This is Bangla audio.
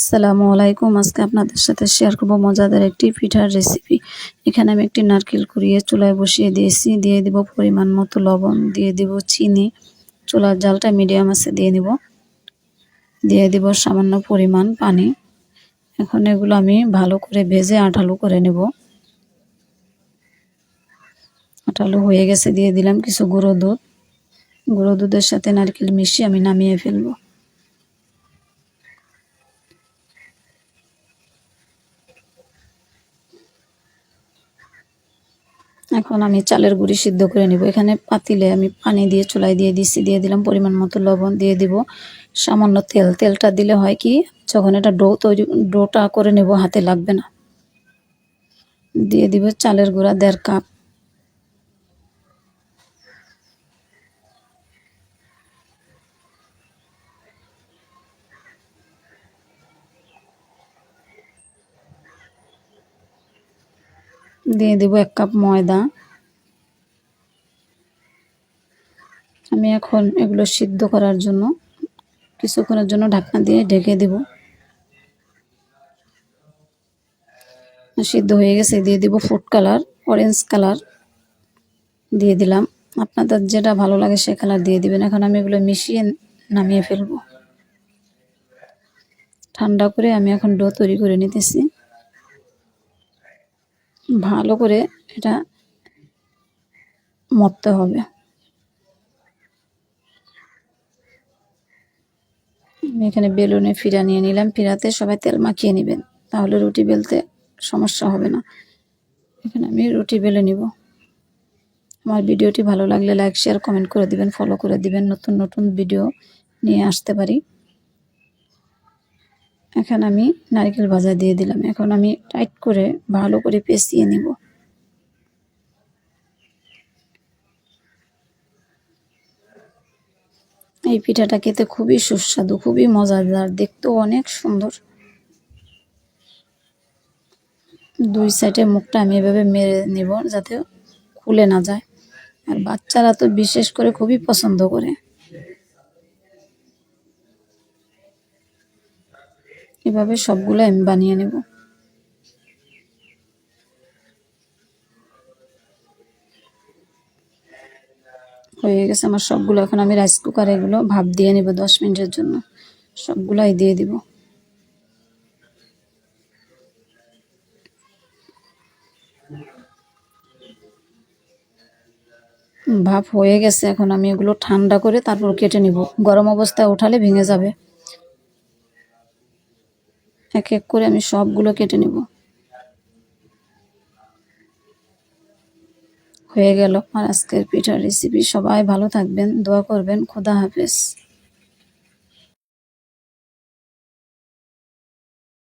আসসালামু আলাইকুম। আজকে আপনাদের সাথে শেয়ার করব মজাদার একটি পিঠার রেসিপি। এখানে আমি একটি নারকেল কুড়িয়ে চুলায় বসিয়ে দিয়েছি। দিয়ে দিব পরিমাণ মতো লবণ, দিয়ে দিব চিনি। চুলার জালটা মিডিয়াম আছে দিয়ে দিব। দিয়ে দিব সামান্য পরিমাণ পানি। এখন এগুলো আমি ভালো করে ভেজে আঠালো করে নেব। আঠালো হয়ে গেছে, দিয়ে দিলাম কিছু গুঁড়ো দুধ। গুঁড়ো দুধের সাথে নারকেল মিশিয়ে আমি নামিয়ে ফেলবো। এখন আমি চালের গুঁড়ি সিদ্ধ করে নিব। এখানে পাতিলে আমি পানি দিয়ে চুলায় দিয়ে দিচ্ছি। দিয়ে দিলাম পরিমাণ মতো লবণ, দিয়ে দিব সামান্য তেল। তেলটা দিলে হয় কি, যখন এটা ডোটা করে নেব হাতে লাগবে না। দিয়ে দিব চালের গুঁড়া 1.5 কাপ। দিয়ে দিব 1 কাপ ময়দা। আমি এখন এগুলো সিদ্ধ করার জন্য কিছুক্ষণের জন্য ঢাকনা দিয়ে ঢেকে দেব। সিদ্ধ হয়ে গেছে, দিয়ে দিব ফুড কালার, অরেঞ্জ কালার দিয়ে দিলাম। আপনাদের যেটা ভালো লাগে সে কালার দিয়ে দিবেন। এখন আমি এগুলো মিশিয়ে নামিয়ে ফেলবো। ঠান্ডা করে আমি এখন ডো তৈরি করে নিতেছি। ভালো করে এটা মথতে হবে। আমি এখানে বেলুনে ফিরা নিয়ে নিলাম। ফিরাতে সবাই তেল মাখিয়ে নেবেন, তাহলে রুটি বেলতে সমস্যা হবে না। এখানে আমি রুটি বেলে নিব। আমার ভিডিওটি ভালো লাগলে লাইক, শেয়ার, কমেন্ট করে দিবেন, ফলো করে দিবেন। নতুন নতুন ভিডিও নিয়ে আসতে পারি। এখানে আমি নারকেল ভাজা দিয়ে দিলাম। এখন আমি টাইট করে ভালো করে পেঁচিয়ে নিব। এই পিঠাটা খেতে খুবই সুস্বাদু, খুবই মজাদার, দেখতেও অনেক সুন্দর। দুই সাইডে মুখটা আমি এভাবে মেরে নেব যাতে খুলে না যায়। আর বাচ্চারা তো বিশেষ করে খুবই পছন্দ করে। এভাবে সবগুলো আমি বানিয়ে নেব। হয়ে গেছে আমার সবগুলো। এখন আমি রাইস কুকারে এগুলো ভাপ দিয়ে নেব 10 মিনিটের জন্য। সবগুলাই দিয়ে দিব। ভাপ হয়ে গেছে, এখন আমি এগুলো ঠান্ডা করে তারপর কেটে নিব। গরম অবস্থায় উঠালে ভেঙে যাবে। এক এক করে আমি সবগুলো কেটে নিব। হয়ে গেল আমার আজকের পিঠার রেসিপি। সবাই ভালো থাকবেন, দোয়া করবেন। খোদা হাফেজ।